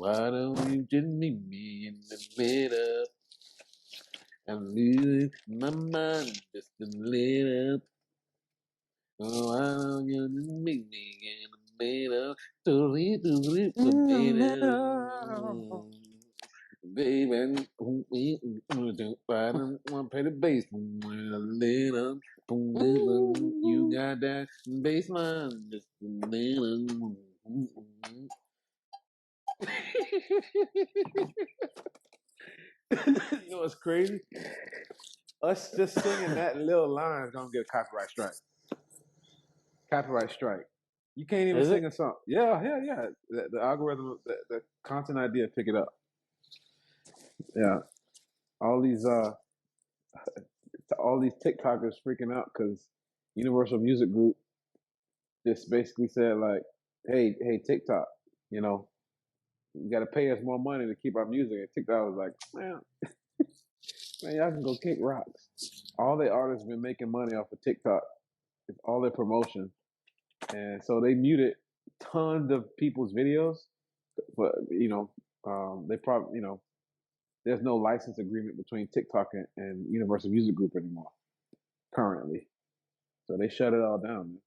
Why don't you just meet me in the middle? I'm losing my mind just a little. Oh, why don't you just meet me in the middle? The In the middle. middle. Baby, I don't want to pay the bass. A little, you got that bass line, just a little. You know what's crazy? Us just singing that little line is gonna get a copyright strike. Copyright strike. You can't even Is sing it? a song. Yeah. The algorithm, the content idea pick it up. Yeah. All these all these TikTokers freaking out because Universal Music Group just basically said like, hey TikTok, you know, you got to pay us more money to keep our music. And TikTok was like, man, y'all can go kick rocks. All the artists been making money off of TikTok. It's all their promotion, and so they muted tons of people's videos. But they probably there's no license agreement between TikTok and Universal Music Group anymore currently. So they shut it all down. Man.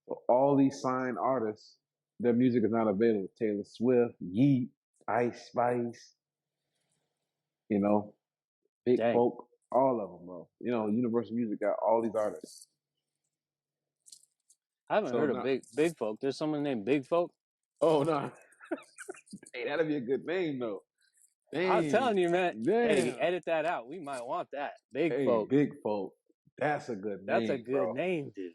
So all these signed artists, their music is not available. Taylor Swift, Yeet, Ice Spice, you know, Big Dang. Folk, all of them, bro. You know, Universal Music got all these artists. I haven't So heard of now, Big Folk. There's someone named Big Folk. oh no, hey, that'd be a good name though. I'm Dang, telling you, man. Hey, damn. edit that out. We might want that. Big Hey, Folk. Big Folk, that's a good That's a name, good bro. name, dude.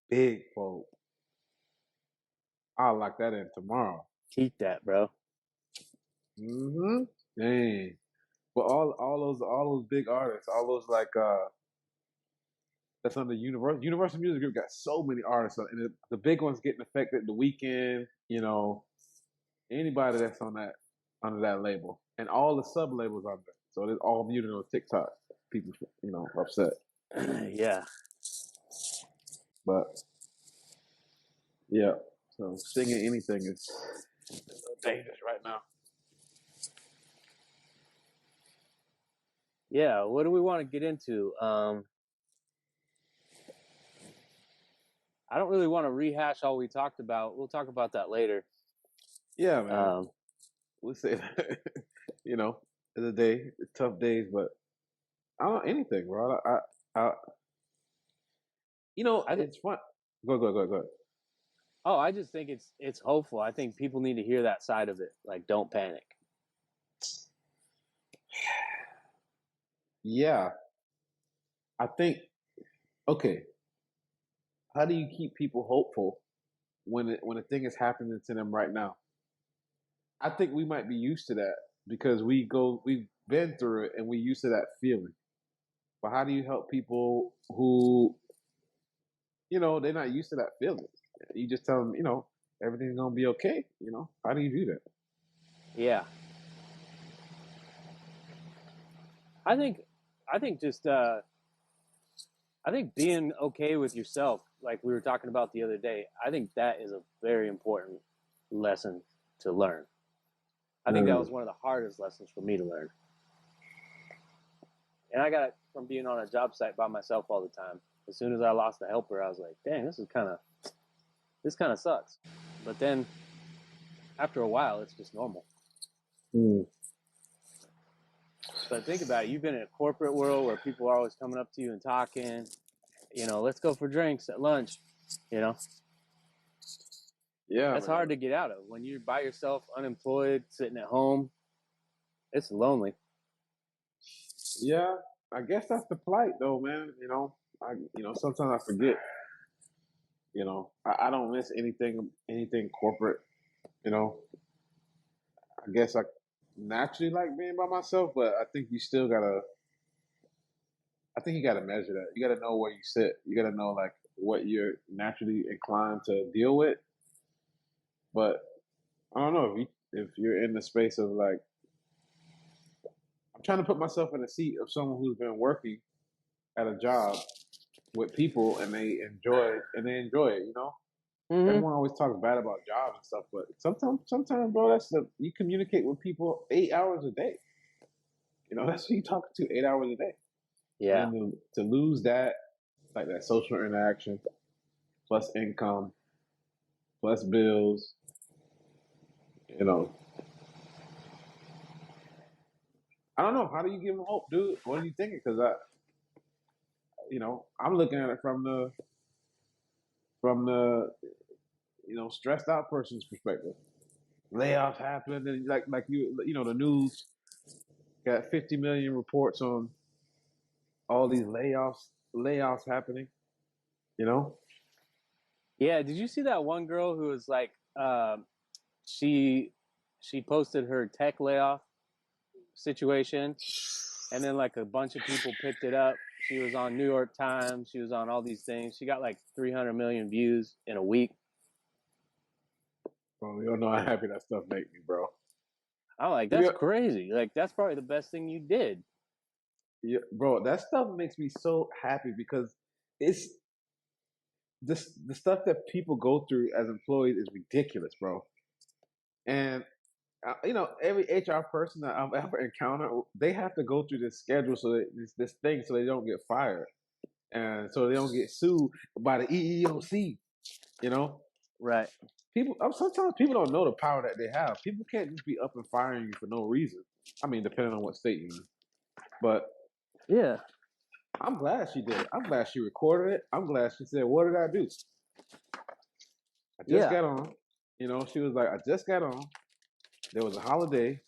Big Folk. I'll lock that in tomorrow. Keep that, bro. Mm-hmm. Dang. But all those big artists, all those like that's under Universal Music Group got so many artists, and the big ones getting affected. The Weeknd, anybody that's on that under that label, and all the sub labels under. So it's all muted on TikTok. People, upset. Yeah. But yeah, so singing anything is a little dangerous right now. Yeah. What do we want to get into? I don't really want to rehash all we talked about. We'll talk about that later. Yeah, man. We'll say that. It's a day, it's tough days, but I don't anything, bro. I it's fun. Go. Oh, I just think it's hopeful. I think people need to hear that side of it. Like, don't panic. Yeah, I think. Okay, how do you keep people hopeful when a thing is happening to them right now? I think we might be used to that because we've been through it and we used to that feeling. But how do you help people who they're not used to that feeling? You just tell them everything's gonna be okay. How do you do that? Yeah. I think just I think being okay with yourself, like we were talking about the other day, I think that is a very important lesson to learn. I think that was one of the hardest lessons for me to learn. And I got it from being on a job site by myself all the time. As soon as I lost a helper, I was like, dang, this kind of sucks. But then after a while, it's just normal. But think about it. You've been in a corporate world where people are always coming up to you and talking, let's go for drinks at lunch, Yeah, That's man. hard to get out of. When you're by yourself, unemployed, sitting at home, it's lonely. Yeah, I guess that's the plight, though, man. Sometimes I forget. I don't miss anything corporate. I guess I naturally like being by myself, but I think you still gotta. I think you gotta measure that. You gotta know where you sit. You gotta know like what you're naturally inclined to deal with. But I don't know if you're in the space of like I'm trying to put myself in the seat of someone who's been working at a job with people and they enjoy it. Mm-hmm. Everyone always talks bad about jobs and stuff, but sometimes, bro, you communicate with people 8 hours a day. That's who you talk to 8 hours a day. Yeah. And to lose that, like that social interaction, plus income, plus bills, you know. I don't know. How do you give them hope, dude? What are you thinking? Because I'm looking at it from the stressed out person's perspective. Layoffs happen, and like the news got 50 million reports on all these layoffs happening. You know, Yeah. Did you see that one girl who was like, she posted her tech layoff situation, and then like a bunch of people picked it up. She was on New York Times. She was on all these things. She got like 300 million views in a week. bro, you don't know how happy that stuff make me, bro. I'm like, that's crazy. Like, that's probably the best thing you did. Yeah, bro, that stuff makes me so happy because it's the stuff that people go through as employees is ridiculous, bro. And every HR person that I've ever encountered, they have to go through this schedule so that this thing so they don't get fired and so they don't get sued by the EEOC. You know, Right. Sometimes people don't know the power that they have. People can't just be up and firing you for no reason. I mean, depending on what state you're in. But yeah, I'm glad she did it. I'm glad she recorded it. I'm glad she said, "What did I do? I just got on." She was like, "I just got on. There was a holiday,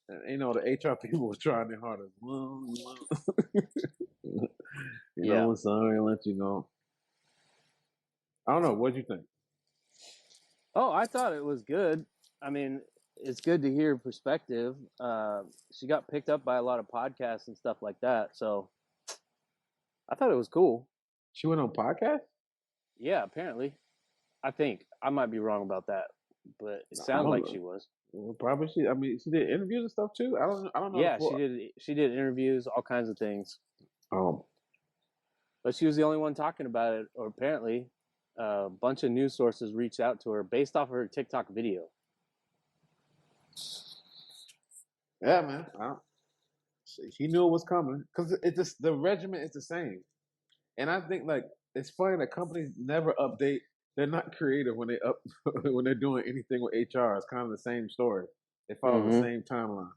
and the HR people was trying their hardest. I'm sorry, I'll let you know." I don't know. What do you think? Oh, I thought it was good. I mean, it's good to hear perspective. She got picked up by a lot of podcasts and stuff like that, so I thought it was cool. She went on podcast? Yeah, apparently. I think I might be wrong about that, but it sounded like she was. Well, probably she. I mean, she did interviews and stuff too. I don't know. Yeah, she did. She did interviews, all kinds of things. Um, but she was the only one talking about it, or apparently, a bunch of news sources reached out to her based off of her TikTok video. Yeah, man. She knew it was coming because it just the regimen is the same, and I think like it's funny that companies never update. They're not creative when when they're doing anything with HR. It's kind of the same story. They follow the same timeline.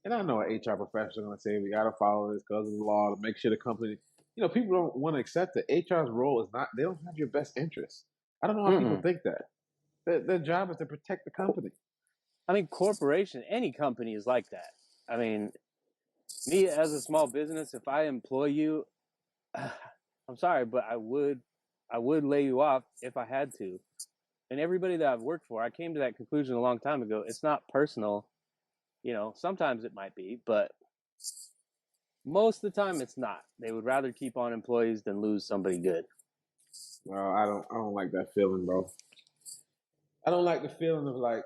And I know an HR professional going to say we got to follow this because of the law to make sure the company. People don't want to accept that HR's role is not. They don't have your best interest. I don't know how people think that. Their job is to protect the company. I mean, corporation, any company is like that. I mean, me as a small business, if I employ you, I'm sorry, but I would lay you off if I had to. And everybody that I've worked for, I came to that conclusion a long time ago. It's not personal. Sometimes it might be, but most of the time it's not. They would rather keep on employees than lose somebody good. Well, I don't like that feeling, bro. I don't like the feeling of like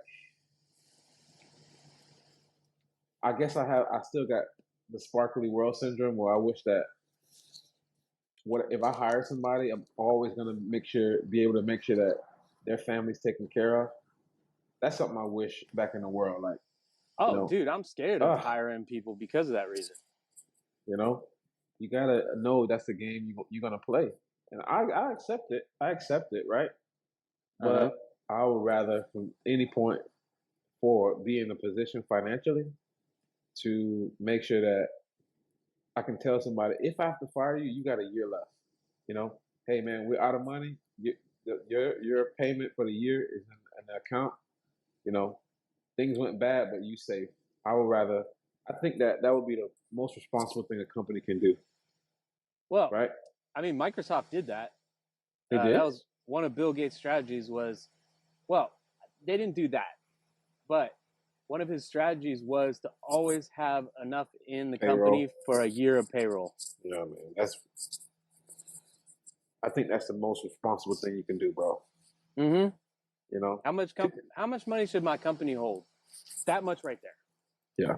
I guess I still got the sparkly world syndrome where I wish that if I hire somebody, I'm always gonna be able to make sure that their family's taken care of. That's something I wish back in the world. Like, dude, I'm scared of hiring people because of that reason. You gotta know that's the game you're gonna play, and I accept it. I accept it, right? But I would rather, from any point forward, be in a position financially to make sure that I can tell somebody if I have to fire you, you got a year left. Hey man, we're out of money. Your payment for the year is in the account. Things went bad, but you safe. I would rather. I think that would be the most responsible thing a company can do. Well, right? I mean, Microsoft did that. They did. That was one of Bill Gates' strategies. They didn't do that, but one of his strategies was to always have enough in the company for a year of payroll. Yeah, man. I think that's the most responsible thing you can do, bro. How much money should my company hold? That much right there. Yeah.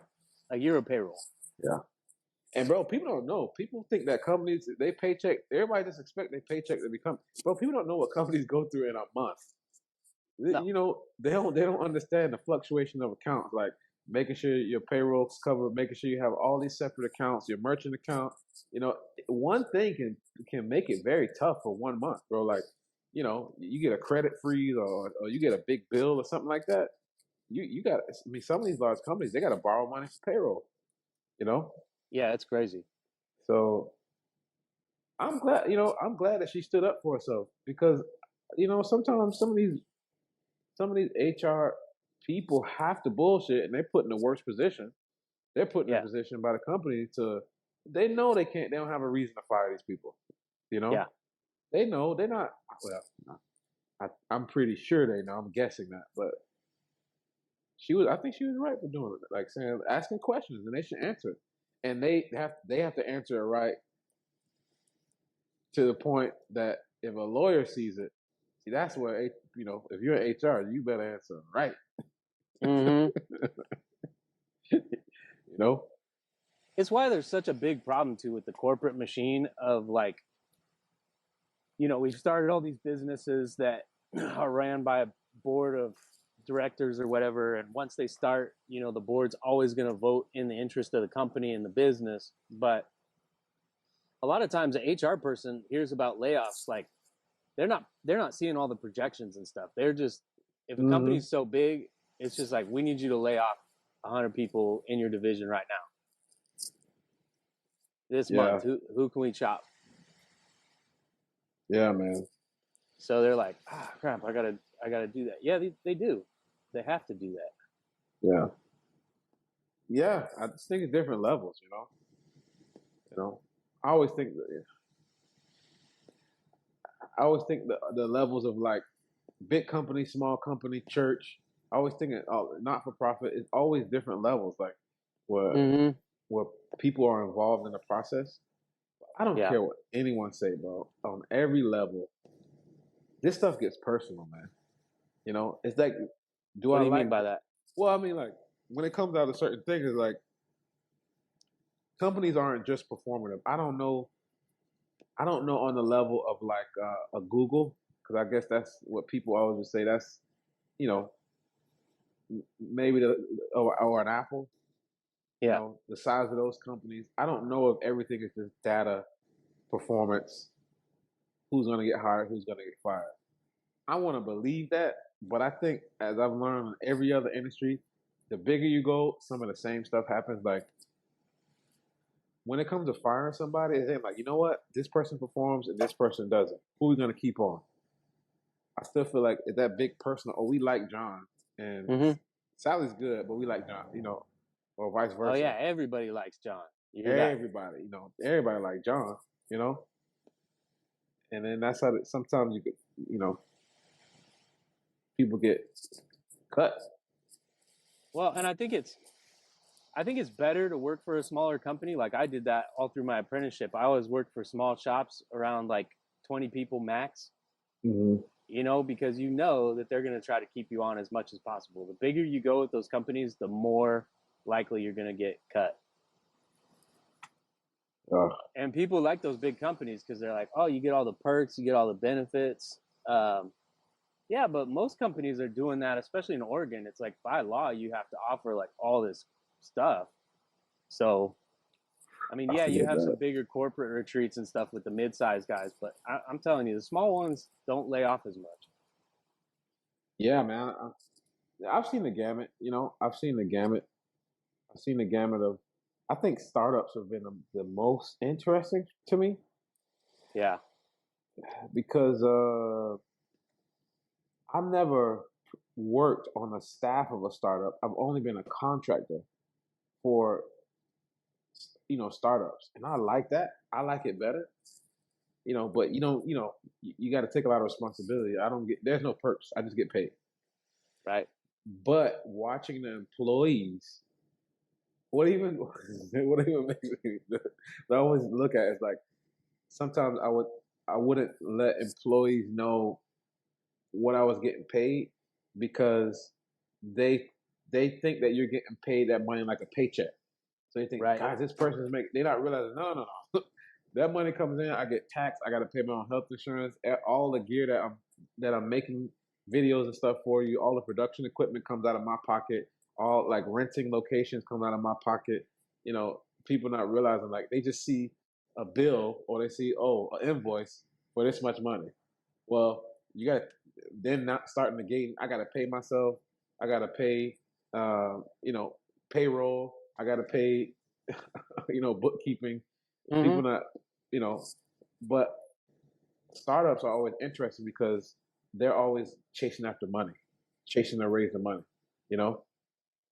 A year of payroll. Yeah. And bro, people don't know. People think that companies they paycheck. Everybody just expect their paycheck to become. Bro, people don't know what companies go through in a month. No. You know, they don't understand the fluctuation of accounts, like making sure your payroll's covered, making sure you have all these separate accounts, your merchant account. You know, one thing can make it very tough for 1 month, bro. Like, you know, you get a credit freeze or you get a big bill or something like that. You got. I mean, some of these large companies they got to borrow money for payroll. You know, Yeah, it's crazy. so I'm glad. You know, I'm glad that she stood up for herself because you know sometimes some of these HR people have to bullshit and they're put in the worst position. They're put in a Yeah, position by the company to they know they don't have a reason to fire these people. You yeah. know? They know they're not well, no, I'm pretty sure they know. I'm guessing that. But I think she was right for doing it. Like saying asking questions and they should answer it. And they have to answer it right to the point that if a lawyer sees it, see that's where you know, if you're in HR, you better answer it right. Hmm. You know? It's why there's such a big problem too with the corporate machine of like, we've started all these businesses that are ran by a board of directors or whatever, and once they start, the board's always going to vote in the interest of the company and the business. But a lot of times, the HR person hears about layoffs, like they're not seeing all the projections and stuff. They're just, if a Mm-hmm. company's so big, it's just like, we need you to lay off 100 people in your division right now this Yeah. month. Who can we chop? Yeah, man. So they're like, crap, I gotta do that. Yeah, they do. They have to do that. Yeah. Yeah. I just think it's different levels, you know. You know. I always think the levels of like big company, small company, church. I always think not for profit. It's always different levels, like where Mm-hmm. where people are involved in the process. I don't Yeah. care what anyone say, bro. On every level, this stuff gets personal, man. You know, it's like, do What I do you like? mean by that? Well, I mean, like when it comes out to certain things, it's like companies aren't just performative. I don't know on the level of like a Google, because I guess that's what people always would say. That's you know maybe or an Apple. You Yeah. know the size of those companies. I don't know if everything is just data, performance, who's going to get hired, who's going to get fired. I want to believe that, but I think as I've learned in every other industry, the bigger you go, some of the same stuff happens. Like when it comes to firing somebody, it's like, you know what? This person performs and this person doesn't. Who are we going to keep on? I still feel like it's that big person. Oh, we like John, and Mm-hmm. Sally's good, but we like John. Or vice Oh versa. yeah, everybody likes John. You hear that? Everybody like John. You know, and then that's how sometimes you could, you know, people get cut. Well, and I think it's better to work for a smaller company. Like I did that all through my apprenticeship. I always worked for small shops around like 20 people max. Mm-hmm. Because that they're going to try to keep you on as much as possible. The bigger you go with those companies, the more likely you're going to get cut. And people like those big companies because they're like, oh, you get all the perks, you get all the benefits. Yeah, but most companies are doing that, especially in Oregon. It's like by law, you have to offer like all this stuff. So, I mean, I yeah, you forget have that. some bigger corporate retreats and stuff with the mid-sized guys, but I'm telling you, the small ones don't lay off as much. Yeah, man. I've seen the gamut. You know, I've seen the gamut. I've seen the gamut of. I think startups have been the most interesting to me Yeah. because I've never worked on the staff of a startup. I've only been a contractor for startups, and I like that. I like it better. But you don't. You got to take a lot of responsibility. I don't get. There's no perks. I just get paid. Right. But watching the employees, what even what even makes me I always look at is like sometimes I wouldn't let employees know what I was getting paid because they they think that you're getting paid that money like a paycheck. So they think, Right. guys, this person's making. They're not realizing, no. That money comes in, I get taxed. I got to pay my own health insurance. All the gear that I'm making videos and stuff for you. All the production equipment comes out of my pocket. All like renting locations come out of my pocket. You know, people not realizing like they just see a bill or they see an invoice for this much money. Well, you got then not starting the gate. I got to pay myself. I got to pay, payroll. I got to pay, bookkeeping. People not, but startups are always interesting because they're always chasing after money, chasing to raise the money, Yeah.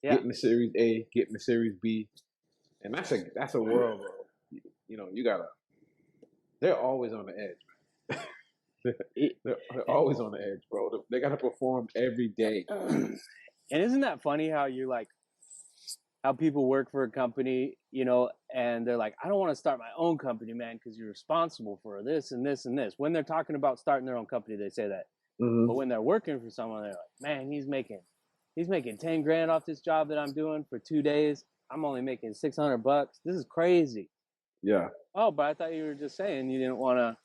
getting the Series A, getting the Series B, and that's a world, you gotta. They're always on the edge. they're always on the edge, bro. They gotta perform every day. And isn't that funny how you like how people work for a company, and they're like, I don't want to start my own company, man, because you're responsible for this and this and this. When they're talking about starting their own company, they say that. Mm-hmm. But when they're working for someone, they're like, man, he's making 10 grand off this job that I'm doing for 2 days. I'm only making $600. This is crazy. Yeah. Oh, but I thought you were just saying you didn't want to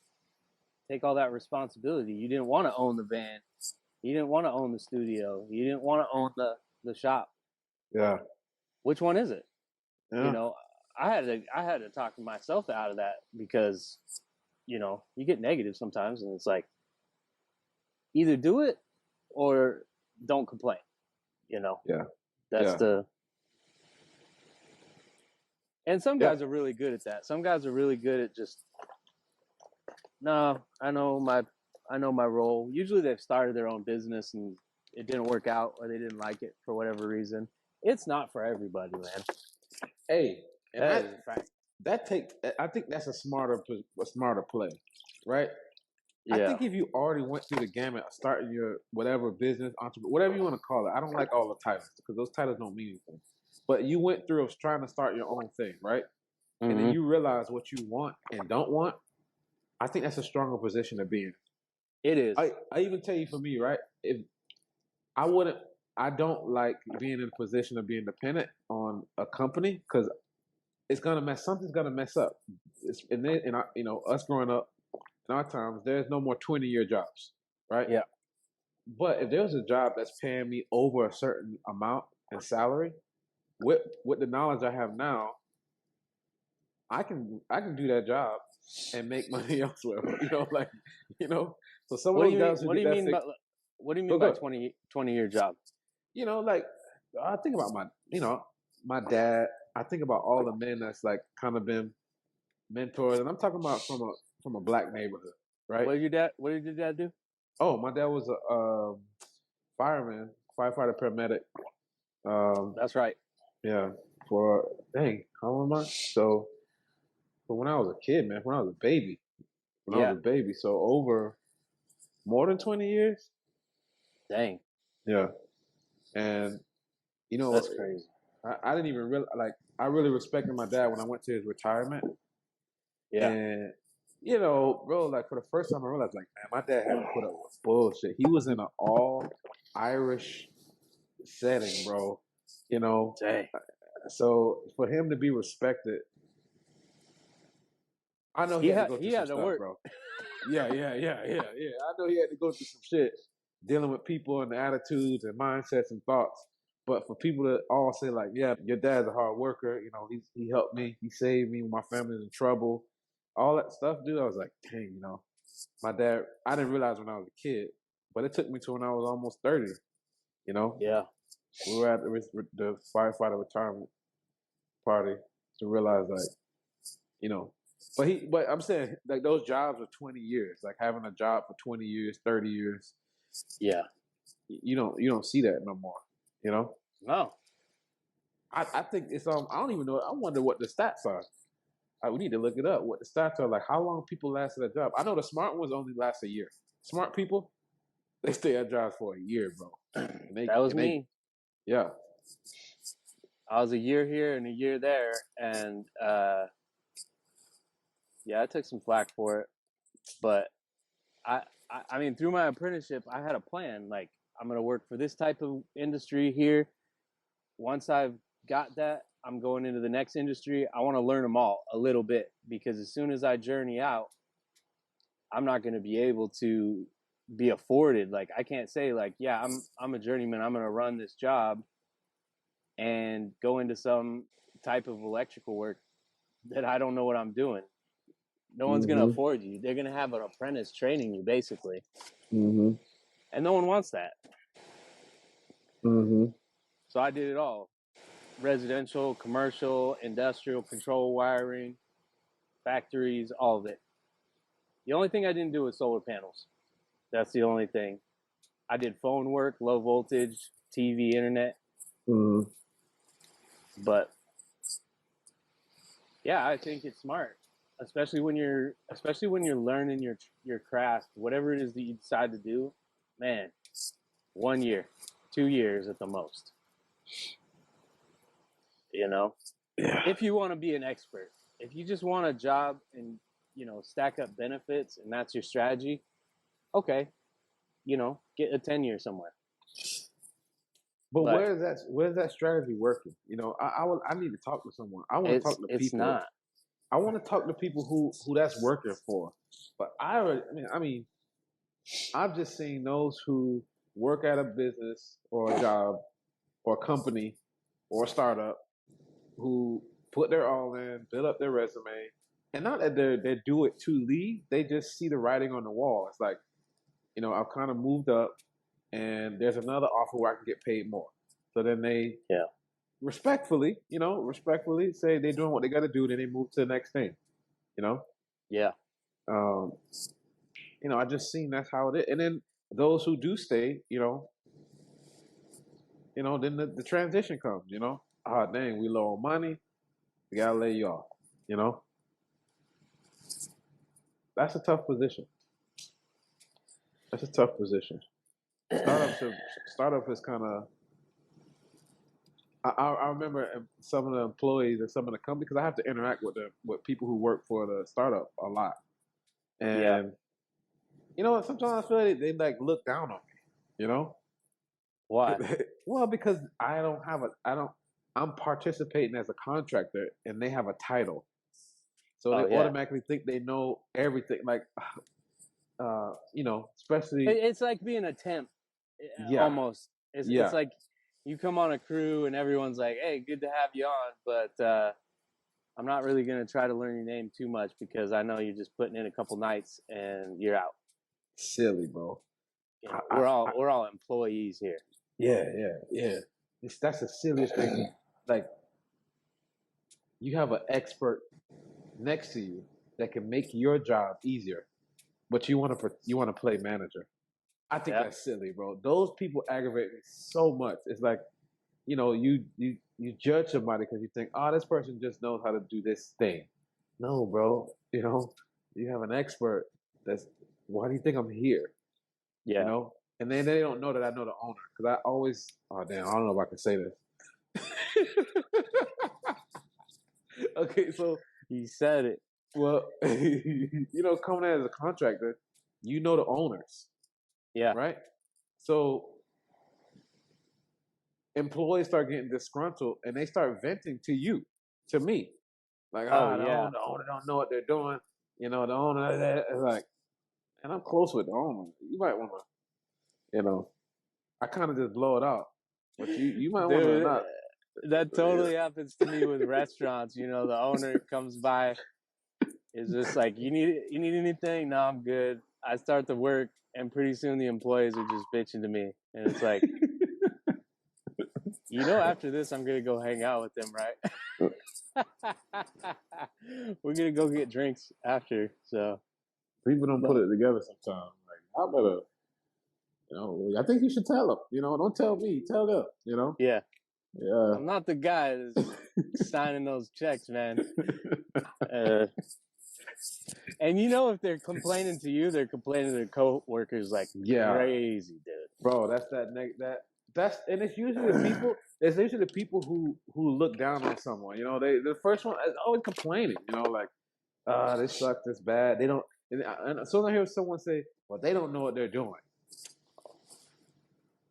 take all that responsibility. You didn't want to own the van. You didn't want to own the studio. You didn't want to own the shop. Yeah. Which one is it? Yeah. I had to talk myself out of that because, you get negative sometimes, and it's like either do it or don't complain. Yeah. That's yeah. And some guys are really good at that. Some guys are really good at just, no, I know my role. Usually they've started their own business and it didn't work out or they didn't like it for whatever reason. It's not for everybody, man. Hey, that is a fact. I think that's a smarter play, right? Yeah. I think if you already went through the gamut of starting your whatever business, whatever you want to call it, I don't like all the titles because those titles don't mean anything. But you went through of trying to start your own thing, right? Mm-hmm. And then you realize what you want and don't want. I think that's a stronger position to be in. It is. I even tell you for me, right? If I don't like being in a position of being dependent on a company because something's gonna mess up. Us growing up in our times, there's no more 20-year jobs, right? Yeah. But if there's a job that's paying me over a certain amount in salary, with the knowledge I have now, I can do that job and make money elsewhere. So some of those guys who get that. What do you mean by 20-year job? I think about my dad. I think about all the men that's like kind of been mentors, and I'm talking about from a black neighborhood, right? What did your dad do? Oh, my dad was a fireman, firefighter, paramedic. That's right. Yeah. How old am I? So, when I was a kid, man, when I was a baby. So over more than 20 years. Dang. Yeah. And, that's crazy. I didn't even realize, I really respected my dad when I went to his retirement. Yeah. And, bro, for the first time I realized, man, my dad had to put up with bullshit. He was in an all Irish setting, bro. Dang. So for him to be respected, I know he had to go through some stuff, work. Bro. Yeah. I know he had to go through some shit, dealing with people and attitudes and mindsets and thoughts. But for people to all say yeah, your dad's a hard worker. He helped me. He saved me when my family's in trouble. All that stuff, dude. I was like, dang, my dad. I didn't realize when I was a kid, but it took me to when I was almost 30. Yeah. We were at the firefighter retirement party to realize but I'm saying those jobs are 20 years, having a job for 20 years, 30 years. Yeah. You don't see that no more, No. I think it's I don't even know. I wonder what the stats are. We need to look it up. What the stats are how long people last at a job. I know the smart ones only last a year. Smart people, they stay at jobs for a year, bro. That was me. Yeah. I was a year here and a year there, and I took some flack for it, but I mean, through my apprenticeship, I had a plan. I'm going to work for this type of industry here. Once I've got that, I'm going into the next industry. I want to learn them all a little bit, because as soon as I journey out, I'm not going to be able to be afforded. Like, I can't say like, yeah, I'm a journeyman. I'm going to run this job and go into some type of electrical work that I don't know what I'm doing. No one's going to afford you. They're going to have an apprentice training you, basically. Mm-hmm. And no one wants that. Mm-hmm. So I did it all: residential, commercial, industrial, control wiring, factories, all of it. The only thing I didn't do was solar panels. That's the only thing. I did phone work, low voltage, TV, internet. Mm-hmm. But yeah, I think it's smart, especially when you're learning your craft, whatever it is that you decide to do. Man, 1 year, 2 years at the most. You know, Yeah. if you want to be an expert, if you just want a job and stack up benefits and that's your strategy, okay, get a 10-year somewhere. But But where's that strategy working? I need to talk to someone. I want to talk to it's people. not. I want to talk to people who that's working for. But I mean, I've just seen those who work at a business or a job or a company or a startup who put their all in, build up their resume, and not that they do it to leave. They just see the writing on the wall. It's like, I've kind of moved up, and there's another offer where I can get paid more. So then they respectfully say they're doing what they got to do. Then they move to the next thing. You know. Yeah. Um, I just seen that's how it is. And then those who do stay, then the transition comes. Ah, dang, we low on money. We gotta lay you off. You know, that's a tough position. That's a tough position. Startup is kind of. I remember some of the employees and some of the company, because I have to interact with people who work for the startup a lot, and sometimes I feel like they like look down on me. Why? Well, because I'm participating as a contractor, and they have a title, so they automatically think they know everything. Like, especially It's like being a temp, almost. It's like you come on a crew and everyone's like, "Hey, good to have you on," but I'm not really gonna try to learn your name too much because I know you're just putting in a couple nights and you're out. silly, bro. We're all employees here. Yeah. That's the silliest thing. Like, you have an expert next to you that can make your job easier, but you want to play manager. I think that's silly, bro. Those people aggravate me so much. It's like, you judge somebody because you think, oh, this person just knows how to do this thing. No, bro. You have an expert. Why do you think I'm here? Yeah. And then they don't know that I know the owner, because I always. Oh damn! I don't know if I can say this. Okay, so You said it. well, coming in as a contractor, you know the owners, Yeah. right? So employees start getting disgruntled and they start venting to me, like, the owner don't know what they're doing. The owner is like, and I'm close with the owner. You might want to, I kind of just blow it out, but you might want to not. That totally happens to me with restaurants. The owner comes by, is just like, you need anything? No, I'm good. I start to work, and pretty soon the employees are just bitching to me, and it's like, after this, I'm gonna go hang out with them, right? We're gonna go get drinks after. So people don't put it together sometimes. Like, I better, I think you should tell them. Don't tell me, tell them. Yeah. Yeah. I'm not the guy that's signing those checks, man. And if they're complaining to you, they're complaining to their co-workers like crazy, dude. Bro, and it's usually the people. It's usually the people who look down on someone. The first one is always complaining. Like, this sucks, this bad. They don't. And so I hear someone say, "Well, they don't know what they're doing."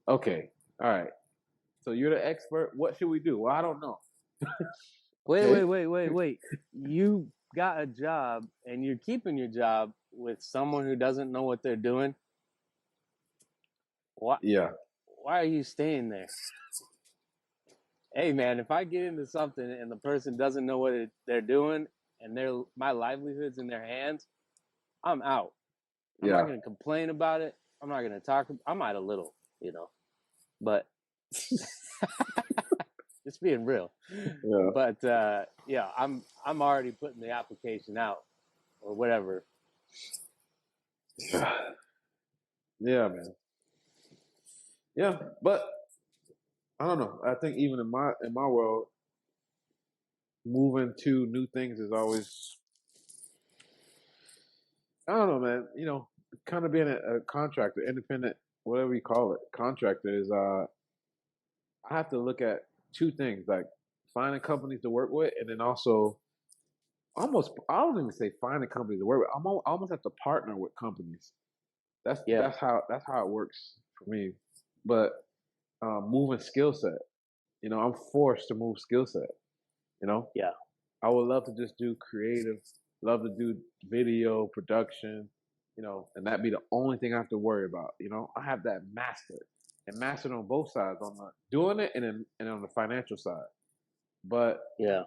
Okay, all right. So you're the expert. What should we do? Well, I don't know. Okay. Wait. You got a job and you're keeping your job with someone who doesn't know what they're doing. Why, Yeah. why are you staying there? Hey, man, if I get into something and the person doesn't know what they're doing and my livelihood's in their hands, I'm out. I'm not Yeah. going to complain about it. I'm not going to talk. I might a little, but just being real. Yeah. But yeah, I'm already putting the application out or whatever. Yeah. Yeah, man. Yeah, but I don't know. I think even in my world, moving to new things is always, I don't know, man. Kind of being a contractor, independent, whatever you call it, contractor is. I have to look at two things, like finding companies to work with, and then also almost, I don't even say finding companies to work with. I almost have to partner with companies. That's Yeah, that's how that's how it works for me. But moving skill set, I'm forced to move skill set. You know, yeah, I would love to just do creative, love to do video production, and that be the only thing I have to worry about. I have that mastered and mastered on both sides, on the doing it and on the financial side. But yeah,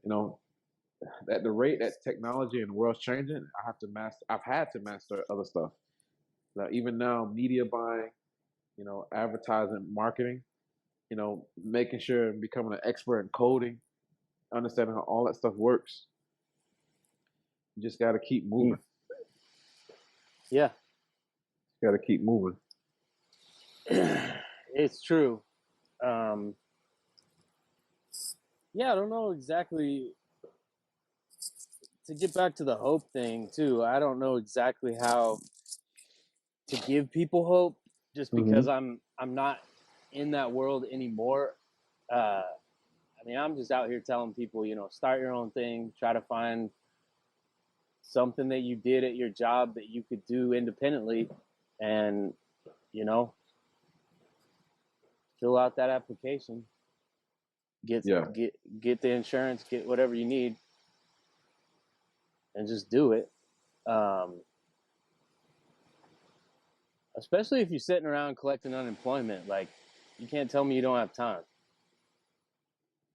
you know, at the rate that technology and the world's changing, I've had to master other stuff. Now, even now, media buying, advertising, marketing, making sure and becoming an expert in coding, understanding how all that stuff works. You just got to keep moving. yeah. Got to keep moving. It's true. Um, yeah, I don't know exactly. To get back to the hope thing too, I don't know exactly how to give people hope, just because Mm-hmm. I'm not in that world anymore. I mean, I'm just out here telling people, start your own thing, try to find something that you did at your job that you could do independently, and you know, fill out that application, get Yeah. get get the insurance, get whatever you need, and just do it. Um, Especially if you're sitting around collecting unemployment, like you can't tell me you don't have time.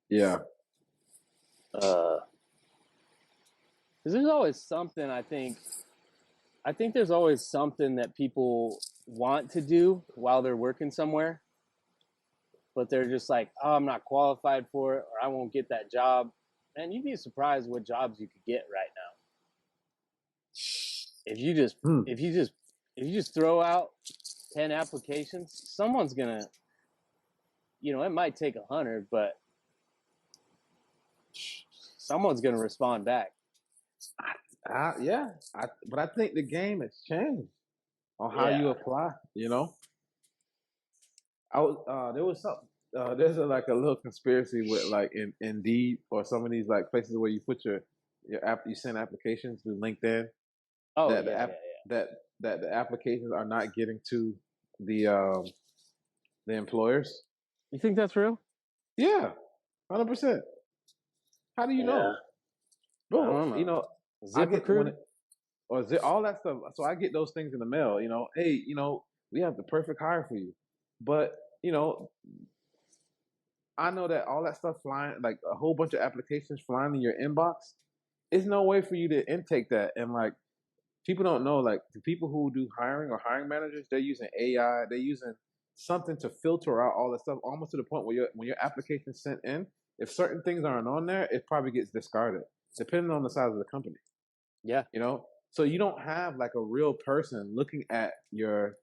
Yeah. Because there's always something. I think there's always something that people want to do while they're working somewhere, but they're just like, oh, I'm not qualified for it, or I won't get that job. And you'd be surprised what jobs you could get right now if you just Hmm. if you just if you just throw out 10 applications. Someone's gonna, it might take 100, but someone's gonna respond back. Yeah. But I think the game has changed on how Yeah. you apply. There was something. There's like a little conspiracy with like in Indeed or some of these like places where you put your app, you send applications through LinkedIn, Oh that the yeah, app that that the applications are not getting to the employers. You think that's real? Yeah, 100%. How do you Yeah. know, I bro? don't know. I get when ZipRecruiter? it or is it all that stuff. So I get those things in the mail. Hey, we have the perfect hire for you, but you know, I know that all that stuff flying, like a whole bunch of applications flying in your inbox. There's no way for you to intake that, and like people don't know, like the people who do hiring or hiring managers, they're using AI, they're using something to filter out all that stuff, almost to the point where when your application's sent in, if certain things aren't on there, it probably gets discarded, depending on the size of the company. Yeah. So you don't have like a real person looking at your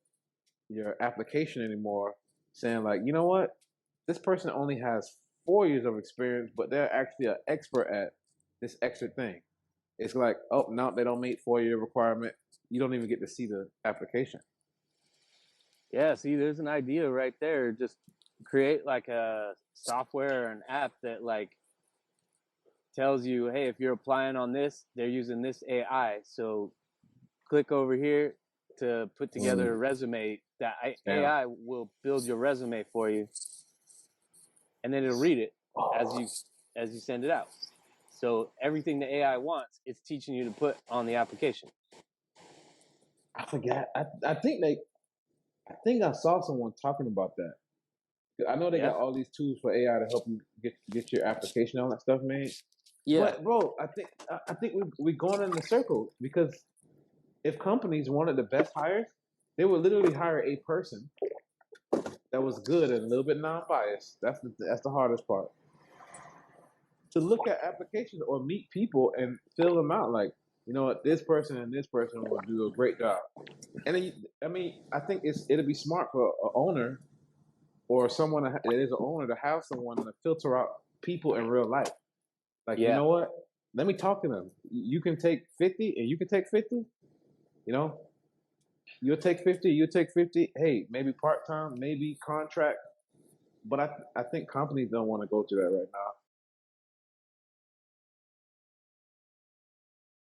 application anymore, saying like, you know what, this person only has 4 years of experience, but they're actually an expert at this extra thing. It's like, oh no, they don't meet 4 year requirement. You don't even get to see the application. Yeah. See, there's an idea right there. Just create like a software or an app that like tells you, hey, if you're applying on this, they're using this AI. So click over here to put together a Mm, resume. That damn. AI will build your resume for you, and then it'll read it as Oh, you as you send it out. So everything the AI wants, it's teaching you to put on the application. I forgot. I think I saw someone talking about that. I know they Yeah. got all these tools for AI to help you get your application and all that stuff made. Yeah. But bro, I think we're going in a circle because if companies wanted the best hires, they would literally hire a person that was good and a little bit non-biased. That's the hardest part. To look at applications or meet people and fill them out. Like, you know what, this person and this person will do a great job. And then, I mean, I think it'll be smart for an owner or someone that is an owner to have someone to filter out people in real life. Like, you Yeah. know what? Let me talk to them. You can take 50 and you can take 50. You know, you'll take 50, you'll take 50. Hey, maybe part time, maybe contract. But I think companies don't want to go through that right now.